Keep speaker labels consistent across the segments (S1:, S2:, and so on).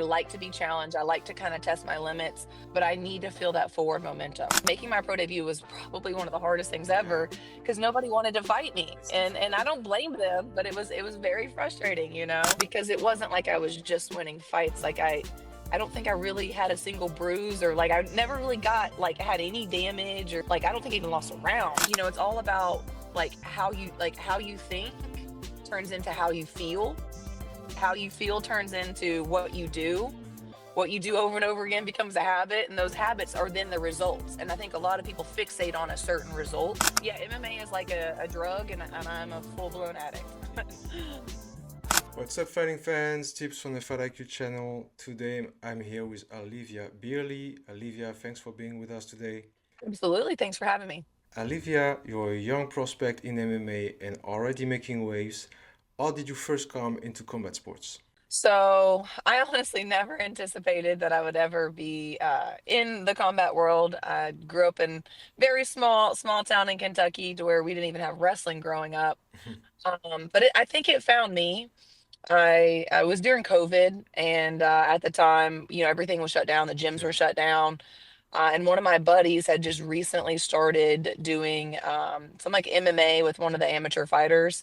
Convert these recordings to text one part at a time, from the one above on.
S1: I like to be challenged. I like to kind of test my limits, but I need to feel that forward momentum. Making my pro debut was probably one of the hardest things
S2: Yeah,
S1: ever because nobody wanted to fight me.
S2: it's
S1: And I
S2: difficult.
S1: don't blame them, but it was very frustrating, because it wasn't like I was just winning fights. Like I don't think I really had a single bruise or like I never really got like had any damage or like I don't think I even lost a round. It's all about like how you think turns into how you feel. How you feel turns into what you do. What you do over and over again becomes a habit, and those habits are then the results. And I think a lot of people fixate on a certain result. Yeah, MMA is like a drug, and I'm a full blown addict.
S2: What's up, fighting fans? Tips from the Fight IQ channel. Today I'm here with Alivia Bierley. Alivia, thanks for being with us today.
S1: Absolutely. Thanks for having me.
S2: Alivia, you're a young prospect in MMA and already making waves. How did you first come into combat sports?
S1: So I honestly never anticipated that I would ever be in the combat world. I grew up in very small town in Kentucky to where we didn't even have wrestling growing up. But I think it found me. I was during COVID, and at the time, everything was shut down. The gyms
S2: Yeah.
S1: were shut down, and one of my buddies had just recently started doing some like MMA with one of the amateur fighters,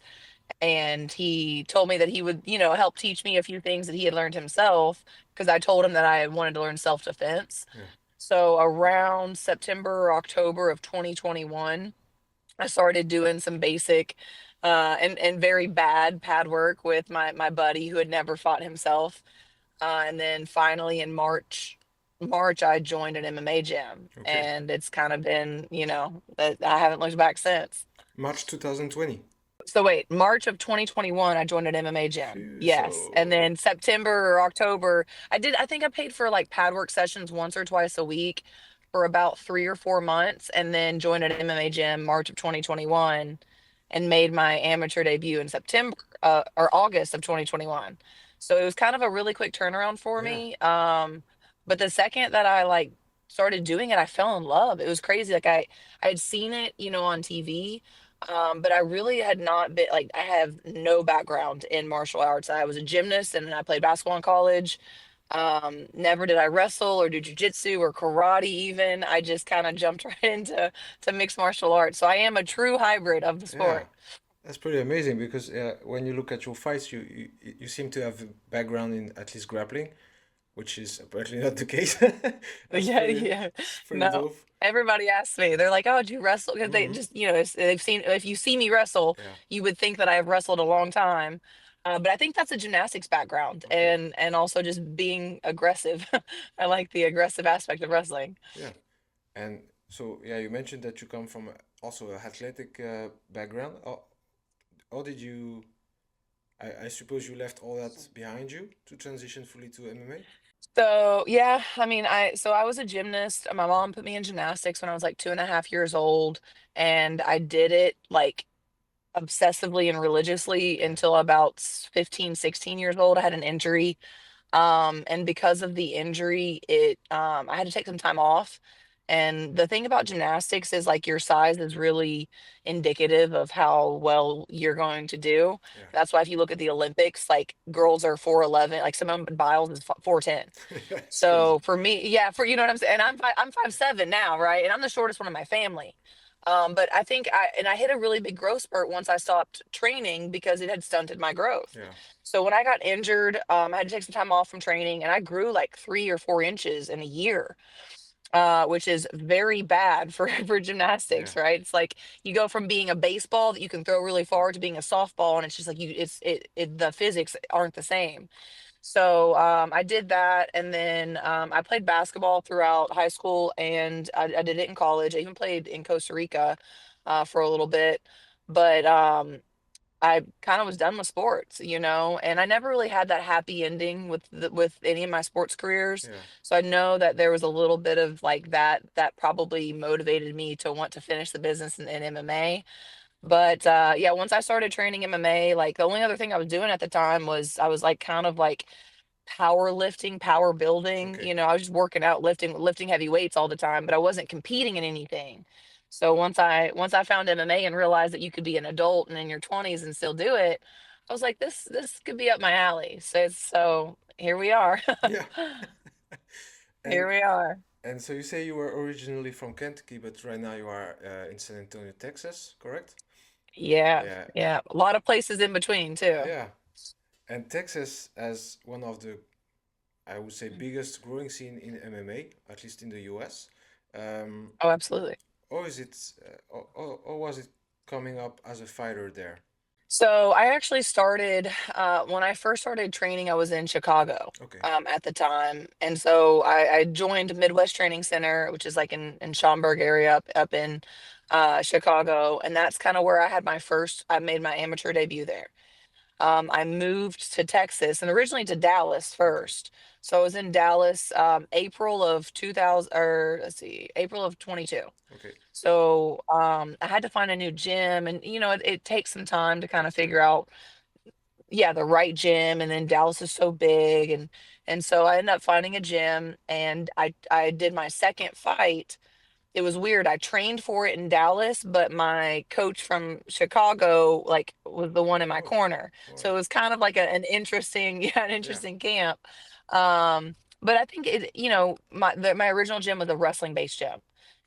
S1: and he told me that he would, help teach me a few things that he had learned himself because I told him that I wanted to learn self-defense.
S2: Yeah.
S1: So around September or October of 2021, I started doing some basic and very bad pad work with my buddy who had never fought himself. And then finally in March I joined an MMA gym,
S2: Okay.
S1: and it's kind of been, that I haven't looked back since.
S2: March 2020.
S1: So wait, March of 2021, I joined an MMA gym.
S2: Phew,
S1: Yes. And
S2: so
S1: then September or October, I think I paid for like pad work sessions once or twice a week for about 3 or 4 months, and then joined an MMA gym March of 2021 and made my amateur debut in September or August of 2021. So it was kind of a really quick turnaround for
S2: yeah.
S1: me. But the second that I like started doing it, I fell in love. It was crazy. Like I had seen it, on TV, but I really had not been like I have no background in martial arts. I was a gymnast and I played basketball in college. Never did I wrestle or do jujitsu or karate even. I just kind of jumped right into mixed martial arts. So I am a true hybrid of the
S2: Yeah.
S1: sport.
S2: That's pretty amazing because when you look at your fights, you seem to have a background in at least grappling, which is apparently not the case. That's
S1: Yeah,
S2: pretty
S1: yeah.
S2: pretty
S1: No.
S2: dope.
S1: Everybody asks me. They're like, "Oh, did you wrestle?" Because they
S2: Hmm.
S1: just, they've seen. If you see me wrestle,
S2: Yeah.
S1: you would think that I have wrestled a long time. But I think that's a gymnastics background,
S2: Okay.
S1: and also just being aggressive. I like the aggressive aspect of wrestling.
S2: Yeah. And so yeah, you mentioned that you come from also a athletic background. How did you? I suppose you left all that behind you to transition fully to MMA.
S1: So yeah, I mean, I was a gymnast. My mom put me in gymnastics when I was like 2.5 years old, and I did it like obsessively and religiously
S2: Yeah.
S1: until about 15, 16 years old. I had an injury. And because of the injury, I had to take some time off. And the thing about gymnastics is like your size is really indicative of how well you're going to do.
S2: Yeah.
S1: That's why if you look at the Olympics, like girls are 4'11", like Simone Biles is 4'10".
S2: Yeah, it's crazy.
S1: So for me, yeah, for you know what I'm saying, and I'm 5'7" now, right? And I'm the shortest one in my family. But I think I hit a really big growth spurt once I stopped training because it had stunted my growth.
S2: Yeah.
S1: So when I got injured, I had to take some time off from training, and I grew like 3 or 4 inches in a year, which is very bad for for
S2: Yeah.
S1: gymnastics, right? It's like you go from being a baseball that you can throw really far to being a softball, and it's just like the physics aren't the same. So I did that, and then I played basketball throughout high school, and I did it in college. I even played in Costa Rica for a little bit, but I kind of was done with sports, and I never really had that happy ending with any of my sports careers.
S2: Yeah.
S1: So I know that there was a little bit of like that probably motivated me to want to finish the business in MMA. But yeah, once I started training MMA, like the only other thing I was doing at the time was I was like kind of like power lifting, power building.
S2: Okay.
S1: I was just working out, lifting heavy weights all the time, but I wasn't competing in anything. So once I found MMA and realized that you could be an adult and in your 20s and still do it, I was like, this could be up my alley. So here we are.
S2: Yeah.
S1: Here
S2: And
S1: we are.
S2: and so you say you were originally from Kentucky, but right now you are in San Antonio, Texas, correct?
S1: Yeah,
S2: Yeah.
S1: yeah. A lot of places in between too.
S2: Yeah. And Texas as one of the, I would say, biggest growing scene in MMA, at least in the US. Um,
S1: Oh, absolutely.
S2: or is it, or was it coming up as a fighter there?
S1: So I actually started when I first started training, I was in Chicago
S2: Okay.
S1: at the time. And so I joined Midwest Training Center, which is like in Schaumburg area up in Chicago. And that's kind of where I made my amateur debut there. I moved to Texas and originally to Dallas
S2: Okay.
S1: first. So I was in Dallas April of 2000, or let's see, April of 22.
S2: Okay.
S1: So I had to find a new gym, and it takes some time to kind of
S2: Takes time.
S1: figure out, yeah, the right gym. And then Dallas is so big, and so I ended up finding a gym, and I did my second fight. It was weird. I trained for it in Dallas, but my coach from Chicago like was the one in my
S2: Oh,
S1: corner.
S2: all
S1: So it
S2: right.
S1: was kind of like an interesting, yeah, an
S2: Yeah.
S1: interesting camp. But I think my original gym was a wrestling based gym.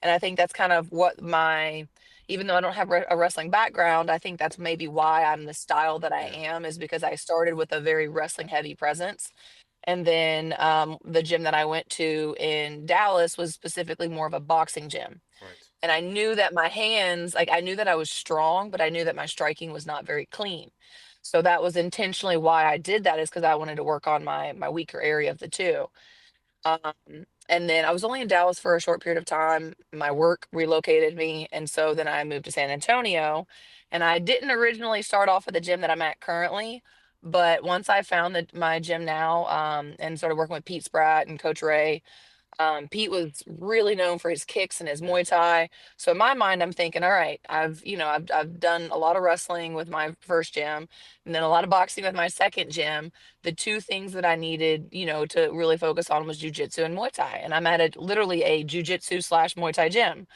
S1: And I think that's kind of what even though I don't have a wrestling background, I think that's maybe why I'm the style that I
S2: Yeah.
S1: am, is because I started with a very wrestling heavy presence. And then the gym that I went to in Dallas was specifically more of a boxing gym.
S2: Right.
S1: And I knew that my hands, like I knew that I was strong, but I knew that my striking was not very clean. So that was intentionally why I did that, is because I wanted to work on my weaker area of the two. And then I was only in Dallas for a short period of time. My work relocated me, and so then I moved to San Antonio. And I didn't originally start off at the gym that I'm at currently, but once I found my gym now, and started working with Pete Spratt and Coach Ray. Pete was really known for his kicks and his
S2: Yeah.
S1: Muay Thai. So in my mind, I'm thinking, all right, I've done a lot of wrestling with my first gym, and then a lot of boxing with my second gym. The two things that I needed, to really focus on was jujitsu and Muay Thai, and I'm at literally a jujitsu slash Muay Thai gym.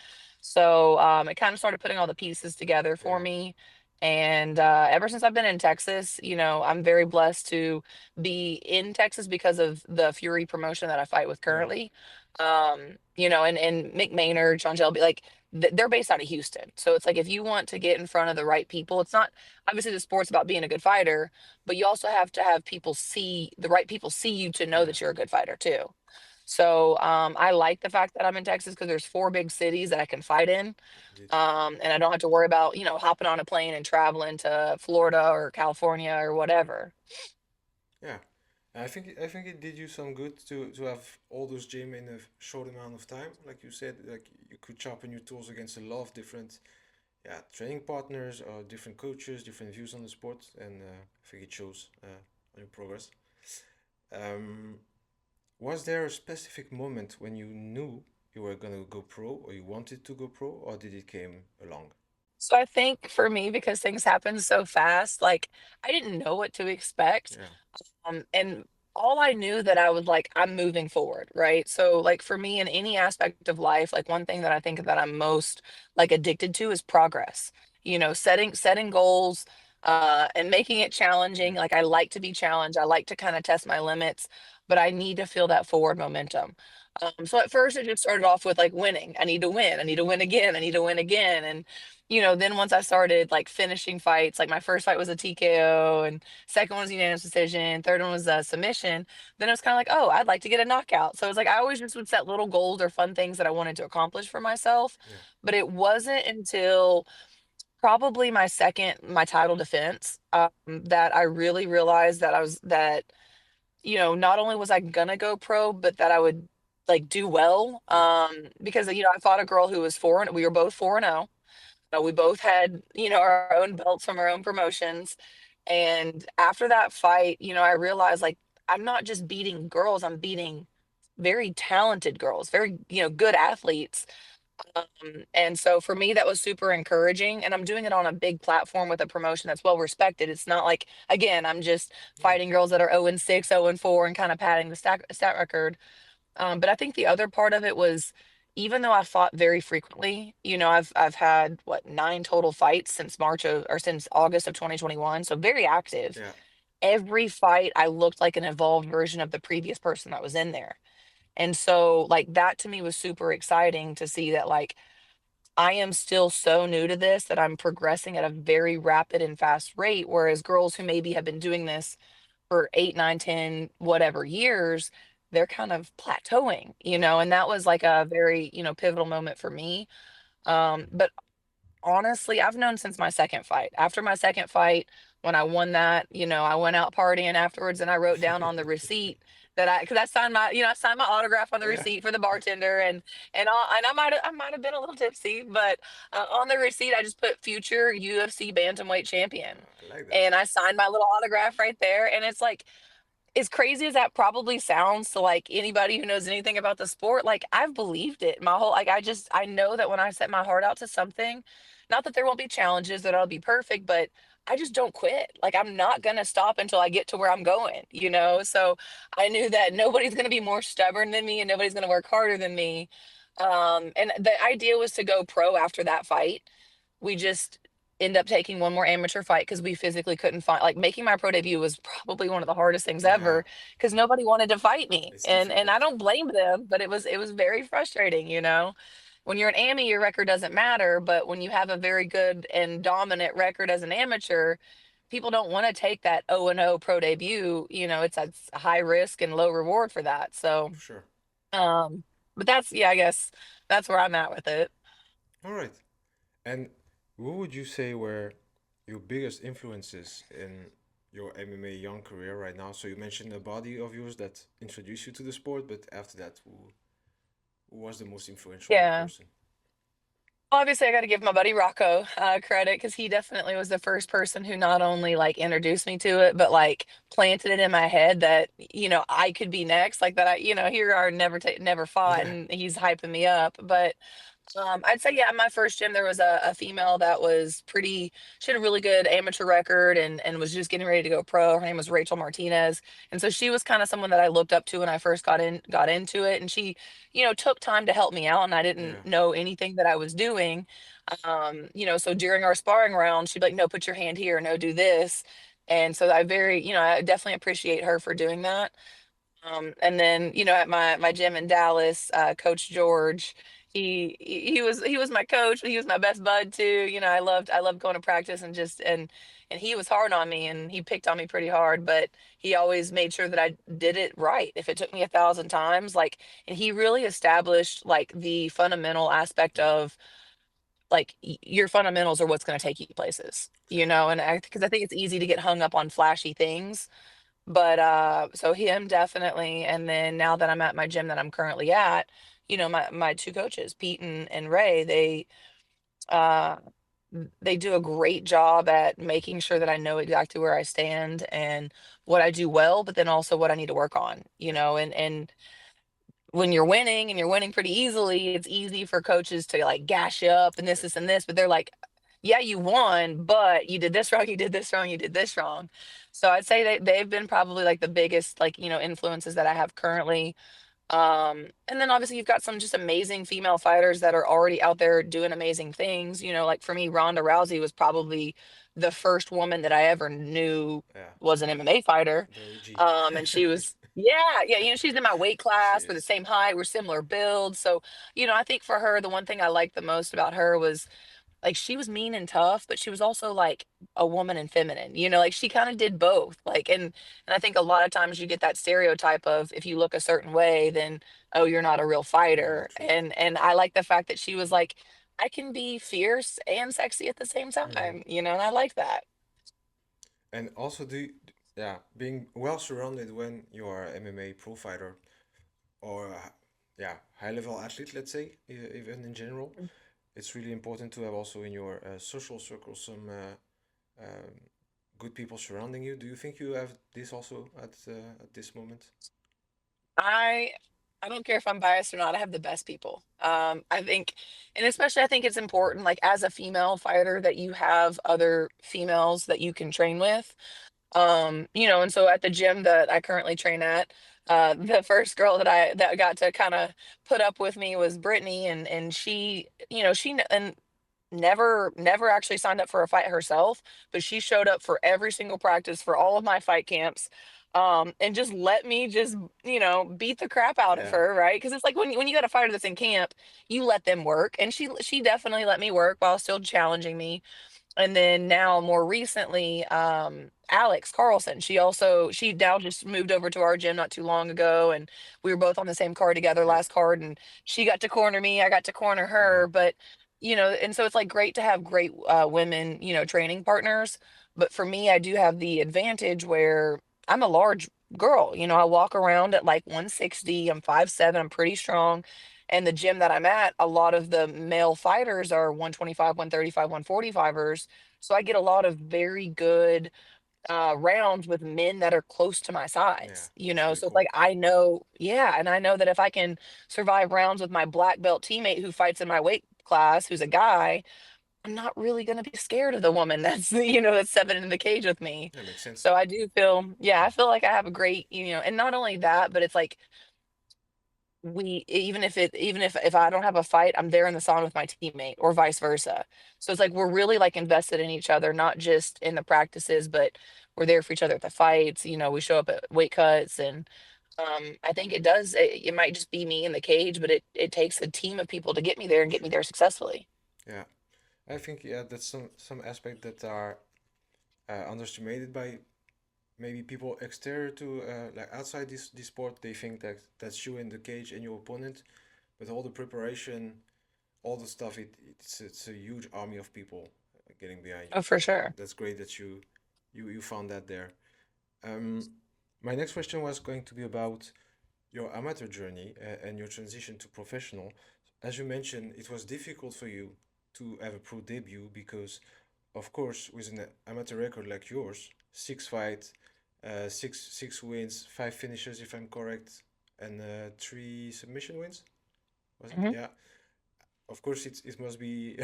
S1: So it kind of started putting all the pieces together for
S2: Yeah.
S1: me. And ever since I've been in Texas, I'm very blessed to be in Texas because of the Fury promotion that I fight with
S2: Yeah.
S1: currently. And Mick Maynard, Sean Shelby, like they're based out of Houston. So it's like if you want to get in front of the right people, it's not obviously the sport's about being a good fighter, but you also have to have the right people see you to know
S2: Yeah.
S1: that you're a good fighter too. So I like the fact that I'm in Texas because there's four big cities that I can fight in.
S2: Indeed.
S1: And I don't have to worry about, hopping on a plane and traveling to Florida or California or whatever.
S2: Yeah. I think it did you some good to have all those gym in a short amount of time. Like you said, like you could sharpen your tools against a lot of different, yeah, training partners or different coaches, different views on the sport, and I think it shows on your progress. Um, was there a specific moment when you knew you were gonna go pro, or you wanted to go pro, or did it came along?
S1: So I think for me, because things happen so fast, like I didn't know what to expect.
S2: Yeah.
S1: And all I knew that I was like, I'm moving forward, right? So like for me in any aspect of life, like one thing that I think that I'm most like addicted to is progress. Setting goals, and making it challenging.
S2: Yeah.
S1: Like I like to be challenged. I like to kind of test my limits, but I need to feel that forward momentum. So at first it just started off with like winning. I need to win. I need to win again. I need to win again. And then once I started like finishing fights, like my first fight was a TKO, and second one was a unanimous decision, third one was a submission. Then it was kind of like, oh, I'd like to get a knockout. So it was like I always just would set little goals or fun things that I wanted to accomplish for myself.
S2: Yeah.
S1: But it wasn't until probably my title defense, that I really realized that not only was I gonna go pro, but that I would like do well.
S2: Yeah.
S1: Because I fought a girl who was we were both 4-0. We both had, our own belts from our own promotions. And after that fight, I realized like I'm not just beating girls, I'm beating very talented girls, very, good athletes. And so for me, that was super encouraging. And I'm doing it on a big platform with a promotion that's well respected. It's not like, again, I'm just
S2: Yeah.
S1: fighting girls that are 0-6, 0-4, and kind of padding the stat record. But I think the other part of it was, even though I fought very frequently, I've had what, 9 total fights since since August of 2021, so very active.
S2: Yeah.
S1: every fight I looked like an evolved version of the previous person that was in there. And so like that to me was super exciting to see that like I am still so new to this that I'm progressing at a very rapid and fast rate, whereas girls who maybe have been doing this for 8, 9, 10, whatever years, they're kind of plateauing, and that was like a very, pivotal moment for me. But honestly, I've known since my second fight. After my second fight, when I won that, I went out partying afterwards and I wrote down on the receipt that because I signed I signed my autograph on the
S2: Yeah,
S1: receipt for the bartender and I might have been a little tipsy, but on the receipt I just put future UFC bantamweight champion,
S2: I like that.
S1: and I signed my little autograph right there, and it's like as crazy as that probably sounds to like anybody who knows anything about the sport, like I've believed it my whole like I know that when I set my heart out to something, not that there won't be challenges that I'll be perfect, but I just don't quit. Like I'm not gonna stop until I get to where I'm going. So I knew that nobody's gonna be more stubborn than me and nobody's gonna work harder than me. And the idea was to go pro after that fight. We just end up taking one more amateur fight because we physically couldn't find, like, making my pro debut was probably one of the hardest things
S2: Yeah,
S1: ever because nobody wanted to fight me,
S2: it's
S1: and I
S2: difficult.
S1: don't blame them, but it was very frustrating. When you're an AMI, your record doesn't matter, but when you have a very good and dominant record as an amateur, people don't want to take that 0-0 pro debut. It's a high risk and low reward for that. So,
S2: For sure.
S1: um, but that's, yeah, I guess that's where I'm at with it.
S2: All right. And what would you say were your biggest influences in your MMA young career right now? So you mentioned a body of yours that introduced you to the sport, but after that, who was the most influential
S1: Yeah.
S2: person?
S1: Obviously, I got to give my buddy Rocco credit because he definitely was the first person who not only like introduced me to it, but like planted it in my head that I could be next. Like that, here are never fought,
S2: Yeah,
S1: and he's hyping me up. But I'd say, yeah, in my first gym, there was a female that was pretty, she had a really good amateur record and was just getting ready to go pro. Her name was Rachel Martinez. And so she was kind of someone that I looked up to when I first got into it. And she, took time to help me out and I didn't
S2: yeah,
S1: know anything that I was doing. So during our sparring round, she'd be like, no, put your hand here, no, do this. And so I definitely appreciate her for doing that. And then, at my gym in Dallas, Coach George, he was my coach, but he was my best bud too. I loved going to practice and he was hard on me and he picked on me pretty hard, but he always made sure that I did it right. If it took me 1,000 times, like, and he really established like the fundamental aspect
S2: yeah,
S1: of like your fundamentals are what's going to take you places,
S2: for sure.
S1: and because I think it's easy to get hung up on flashy things, but so him definitely. And then now that I'm at my gym that I'm currently at, my two coaches, Pete and Ray, uh they do a great job at making sure that I know exactly where I stand and what I do well, but then also what I need to work on,
S2: Yeah,
S1: and when you're winning and you're winning pretty easily, it's easy for coaches to like gash you up and this,
S2: exactly.
S1: and this, but they're like, yeah, you won, but you did this wrong, you did this wrong, you did this wrong. So I'd say they've been probably like the biggest like, influences that I have currently. And then obviously you've got some just amazing female fighters that are already out there doing amazing things. Like for me, Ronda Rousey was probably the first woman that I ever knew
S2: Yeah,
S1: was an MMA fighter.
S2: the OG.
S1: And she was, yeah, yeah, she's in my weight
S2: She
S1: class. We're the
S2: is.
S1: same height, we're similar build. So, I think for her, the one thing I liked the most about her was like she was mean and tough, but she was also like a woman and feminine. Like she kind of did both. Like, and I think a lot of times you get that stereotype of if you look a certain way, then oh, you're not a real
S2: Yeah,
S1: fighter.
S2: true.
S1: And I like the fact that she was like, I can be fierce and sexy at the same
S2: Hmm.
S1: time, and I like that.
S2: And also, yeah, being well surrounded when you are a MMA pro fighter or yeah, high level athlete, let's say, even in general, it's really important to have also in your social circle some good people surrounding you. Do you think you have this also at this moment?
S1: I I don't care if I'm biased or not. I have the best people. I think, and especially I think it's important, like as a female fighter, that you have other females that you can train with. And so at the gym that I currently train at, the first girl that got to kind of put up with me was Brittany, and she, and never actually signed up for a fight herself, but she showed up for every single practice for all of my fight camps. And just let me just, beat the crap out of
S2: Yeah.
S1: her, right? Because it's like when you got a fighter that's in camp, you let them work, and she definitely let me work while still challenging me. And then now more recently, Alex Carlson, she now just moved over to our gym not too long ago, and we were both on the same card together,
S2: Yeah.
S1: last card, and she got to corner me, I got to corner
S2: Uh-huh.
S1: her. But and so it's like great to have great women, training partners. But for me, I do have the advantage where I'm a large girl. I walk around at like 160, I'm 5'7", I'm pretty strong. And the gym that I'm at, a lot of the male fighters are 125, 135, 145ers. So I get a lot of very good rounds with men that are close to my
S2: Yeah.
S1: size,
S2: That's really
S1: So it's
S2: cool.
S1: like I know, yeah, and I know that if I can survive rounds with my black belt teammate who fights in my weight class, who's a guy, I'm not really going to be scared of the woman that's that's stepping in the cage with me.
S2: That makes sense.
S1: So I do feel, yeah, I feel like I have a great, and not only that, but it's like we even if I don't have a fight, I'm there in the sauna with my teammate or vice versa. So it's like we're really like invested in each other, not just in the practices, but we're there for each other at the fights. We show up at weight cuts, and I think it might just be me in the cage, but it takes a team of people to get me there and get me
S2: Sure.
S1: there successfully.
S2: Yeah. I think yeah, that's some aspect that are underestimated by maybe people exterior to like outside this sport. They think that that's you in the cage and your opponent, but all the preparation, all the stuff, it's a huge army of people getting behind you.
S1: Oh,
S2: So
S1: for sure.
S2: that's great that you found that there. Um, my next question was going to be about your amateur journey and your transition to professional. As you mentioned, it was difficult for you to have a pro debut because, of course, with an amateur record like yours, six fights, six wins, five finishes, if I'm correct, and three submission wins. Was it?
S1: Hmm.
S2: Yeah. Of course, it must be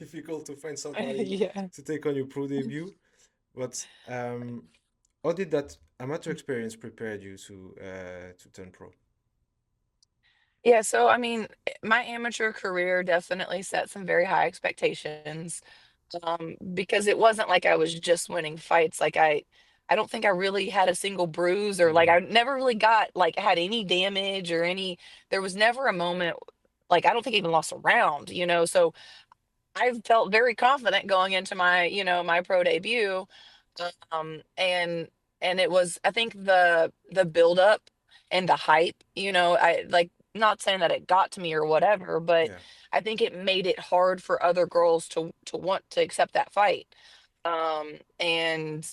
S2: difficult to find somebody
S1: Yeah.
S2: to take on your pro debut. But how did that amateur experience prepare you to turn pro?
S1: Yeah, so I mean, my amateur career definitely set some very high expectations. Because it wasn't like I was just winning fights. Like I don't think I really had a single bruise, or like
S2: Mm-hmm.
S1: I never really got like had any damage or any. There was never a moment, like I don't think I even lost a round. So I felt very confident going into my pro debut. And it was, I think, the build up and the hype, I like, not saying that it got to me or whatever, but
S2: Yeah,
S1: I think it made it hard for other girls to want to accept that fight. And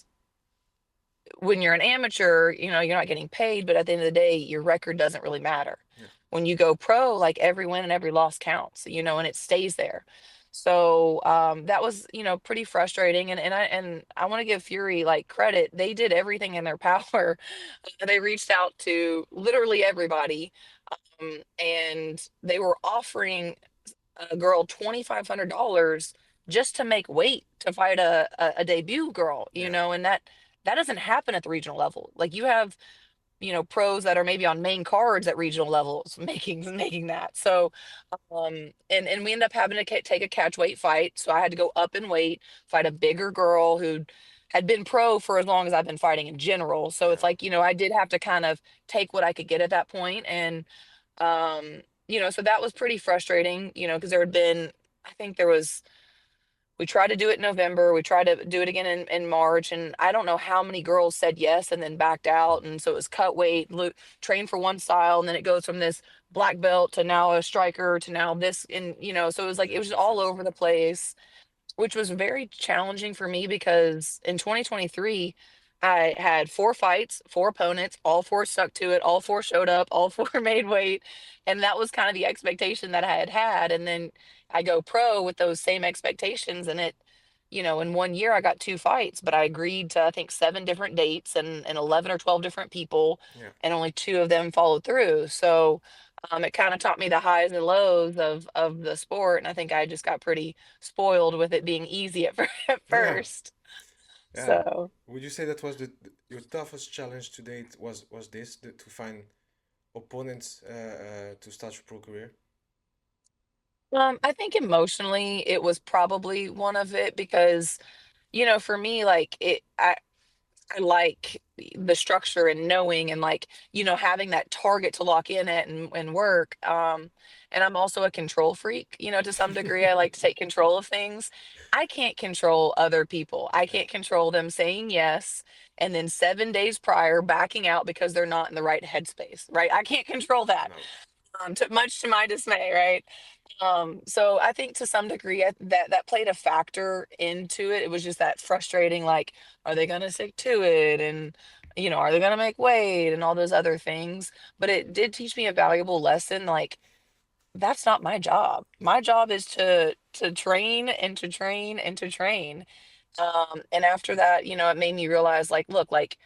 S1: when you're an amateur, you're not getting paid, but at the end of the day, your record doesn't really matter.
S2: yeah,
S1: When you go pro, like every win and every loss counts, and it stays there. So that was, pretty frustrating. And I want to give Fury like credit. They did everything in their power. They reached out to literally everybody. And they were offering a girl $2,500 just to make weight to fight a debut girl,
S2: yeah,
S1: and that doesn't happen at the regional level. Like you have, pros that are maybe on main cards at regional levels making that. So and we end up having to take a catch weight fight. So I had to go up in weight, fight a bigger girl who had been pro for as long as I've been fighting in general. So
S2: yeah,
S1: it's like, I did have to kind of take what I could get at that point. And so that was pretty frustrating, because there had been, I think there was, we tried to do it in November, we tried to do it again in March, and I don't know how many girls said yes and then backed out. And so it was cut weight, train for one style, and then it goes from this black belt to now a striker to now this, and so it was like, it
S2: the
S1: was just all
S2: difference.
S1: over the place, which was very challenging for me because in 2023, I had four fights, four opponents, all four stuck to it, all four showed up, all four made weight. And that was kind of the expectation that I had had. And then I go pro with those same expectations. And in 1 year, I got two fights, but I agreed to, I think, seven different dates and 11 or 12 different people,
S2: Yeah,
S1: and only two of them followed through. So, it kind of taught me the highs and lows of the sport, and I think I just got pretty spoiled with it being easy at
S2: yeah,
S1: first.
S2: yeah.
S1: So,
S2: Would you say that was your toughest challenge to date? Was this to find opponents to start your pro career?
S1: I think emotionally it was probably one of it because, for me, like I like the structure and knowing and like, having that target to lock in at and work. And I'm also a control freak, to some degree. I like to take control of things. I can't control other people. I
S2: Yeah.
S1: can't control them saying yes and then 7 days prior backing out because they're not in the right headspace, right? I can't control that.
S2: No.
S1: Much to my dismay, right? So I think to some degree that played a factor into it. It was just that frustrating, like, are they gonna stick to it? And are they gonna make weight and all those other things? But it did teach me a valuable lesson, like, that's not my job. My job is to train and to train and to train. And after that, it made me realize, like, look, like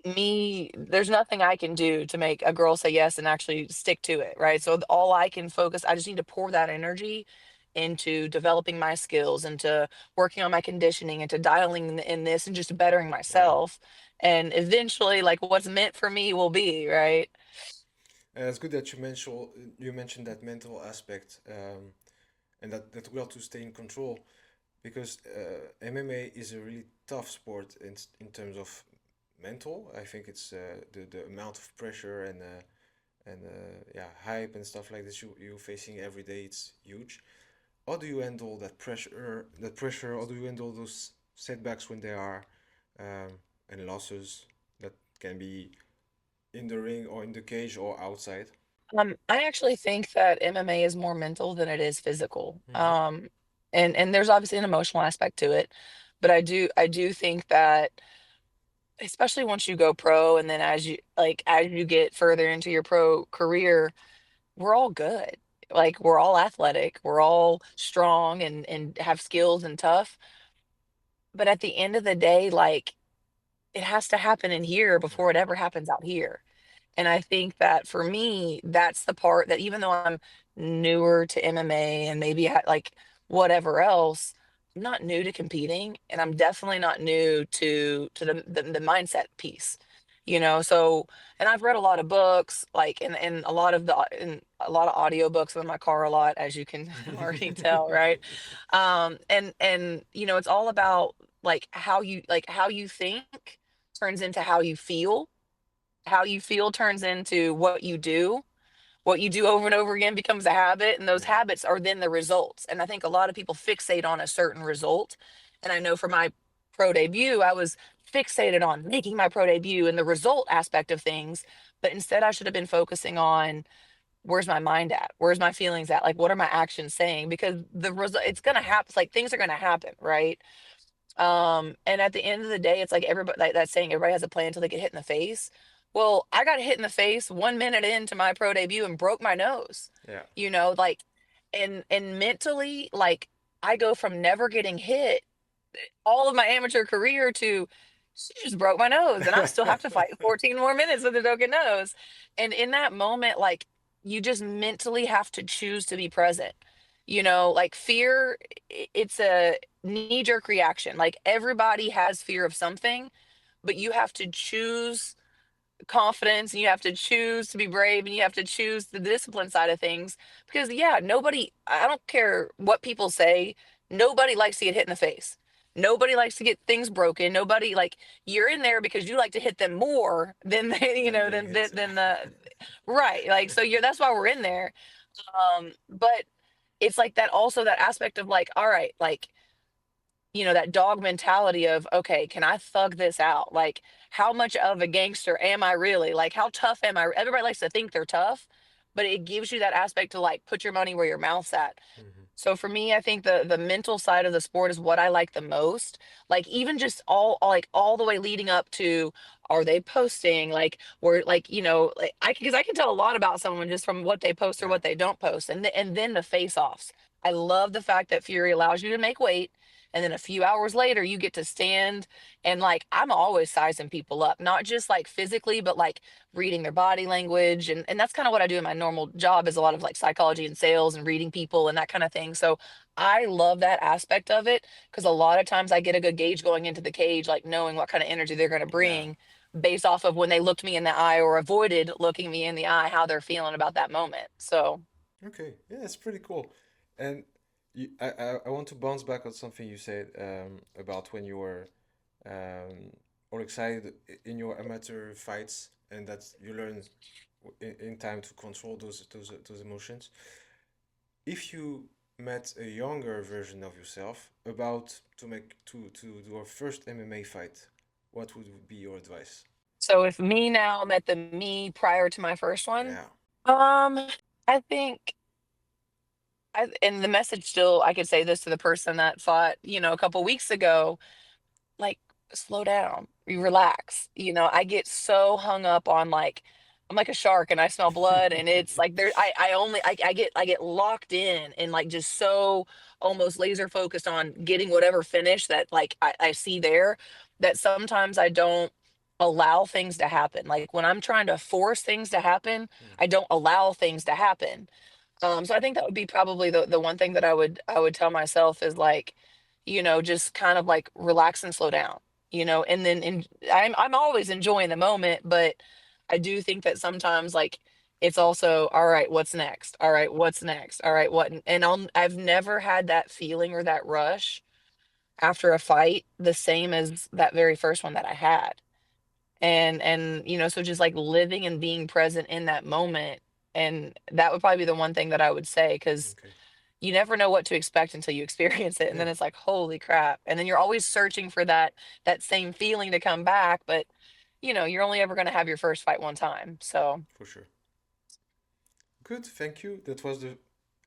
S1: there's nothing I can do to make a girl say yes and actually stick to it, right? So all I can focus, I just need to pour that energy into developing my skills, into working on my conditioning, into dialing in this and just bettering
S2: Yeah.
S1: myself. And eventually, like, what's meant for me will be, right?
S2: It's good that you mentioned that mental aspect, and that we have to stay in control, because MMA is a really tough sport in terms of mental. I think it's the amount of pressure and yeah, hype and stuff like this you facing every day. It's huge. How do you handle that pressure? That pressure. How do you handle those setbacks when they are and losses that can be in the ring or in the cage or outside?
S1: I actually think that MMA is more mental than it is physical.
S2: Mm-hmm.
S1: And there's obviously an emotional aspect to it, but I do think that especially once you go pro and then as you get further into your pro career, we're all good. Like, we're all athletic, we're all strong and have skills and tough. But at the end of the day, like, it has to happen in here before
S2: Yeah.
S1: it ever happens out here. And I think that for me, that's the part that even though I'm newer to MMA and maybe like whatever else, I'm not new to competing, and I'm definitely not new to the mindset piece. So, and I've read a lot of books, like, and a lot of audiobooks in my car a lot, as you can already tell, right? And it's all about like how you think turns into how you feel turns into what you do. What you do over and over again becomes a habit, and those
S2: Yeah.
S1: habits are then the results. And I think a lot of people fixate on a certain result. And I know for my pro debut, I was fixated on making my pro debut and the result aspect of things. But instead, I should have been focusing on where's my mind at? Where's my feelings at? Like, what are my actions saying? Because the result, it's going to happen. Like, things are going to happen, right? And at the end of the day, it's like everybody, like that saying, everybody has a plan until they get hit in the face. Well, I got hit in the face 1 minute into my pro debut and broke my nose.
S2: Yeah.
S1: Like, and mentally, like, I go from never getting hit all of my amateur career to she just broke my nose and I still have to fight 14 more minutes with a broken nose. And in that moment, like, you just mentally have to choose to be present. Like, fear, it's a knee jerk reaction. Like, everybody has fear of something, but you have to choose confidence and you have to choose to be brave and you have to choose the discipline side of things because, yeah, I don't care what people say, nobody likes to get hit in the face. Nobody likes to get things broken. Nobody, like, you're in there because you like to hit them more than they,
S2: Then getting
S1: than
S2: hit.
S1: the right. Like, so that's why we're in there. But it's like that, also that aspect of, like, all right, like, that dog mentality of, okay, can I thug this out? Like, how much of a gangster am I really? Like, how tough am I? Everybody likes to think they're tough, but it gives you that aspect to, like, put your money where your mouth's at.
S2: Hmm.
S1: So for me, I think the mental side of the sport is what I like the most. Like, even just all the way leading up to, are they posting, like, or like, like, because I can tell a lot about someone just from what they post or
S2: Yeah.
S1: what they don't post, and then the face offs. I love the fact that Fury allows you to make weight, and then a few hours later you get to stand, and, like, I'm always sizing people up, not just like physically, but like reading their body language, and that's kind of what I do in my normal job, is a lot of like psychology and sales and reading people and that kind of thing. So I love that aspect of it because a lot of times I get a good gauge going into the cage, like knowing what kind of energy they're going to
S2: Yeah.
S1: bring based off of when they looked me in the eye or avoided looking me in the eye, how they're feeling about that moment. So
S2: Okay. Yeah, it's pretty cool. And I want to bounce back on something you said about when you were all excited in your amateur fights, and that you learn in time to control those emotions. If you met a younger version of yourself about to do a first MMA fight, what would be your advice?
S1: So if me now met the me prior to my first one,
S2: Yeah.
S1: um, I think and the message still, I could say this to the person that fought, a couple weeks ago, like, slow down, you relax. I get so hung up on like I'm like a shark and I smell blood and it's like there I only I get locked in and like just so almost laser focused on getting whatever finish that like I see there that sometimes I don't allow things to happen. Like when I'm trying to force things to happen,
S2: Mm.
S1: I don't allow things to happen. So I think that would be probably the one thing that I would tell myself is like, just kind of like relax and slow down, and then I'm always enjoying the moment, but I do think that sometimes like it's also all right, what's next? All right, what's next? All right, and I've never had that feeling or that rush after a fight the same as that very first one that I had. And so just like living and being present in that moment, and that would probably be the one thing that I would say, because
S2: Okay.
S1: you never know what to expect until you experience it, and
S2: Yeah,
S1: then it's like holy crap, and then you're always searching for that same feeling to come back, but you're only ever going to have your first fight one time. So
S2: for sure. Good, thank you. That was the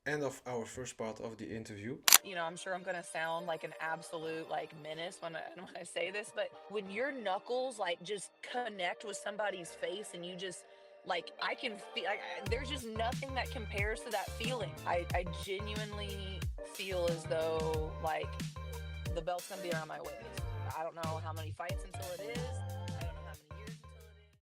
S2: end of our first part of the interview.
S1: I'm sure I'm going to sound like an absolute like menace when I say this, but when your knuckles like just connect with somebody's face and you just like I can feel like there's just nothing that compares to that feeling. I genuinely feel as though like the belt's gonna be around my waist. I don't know how many fights until it is,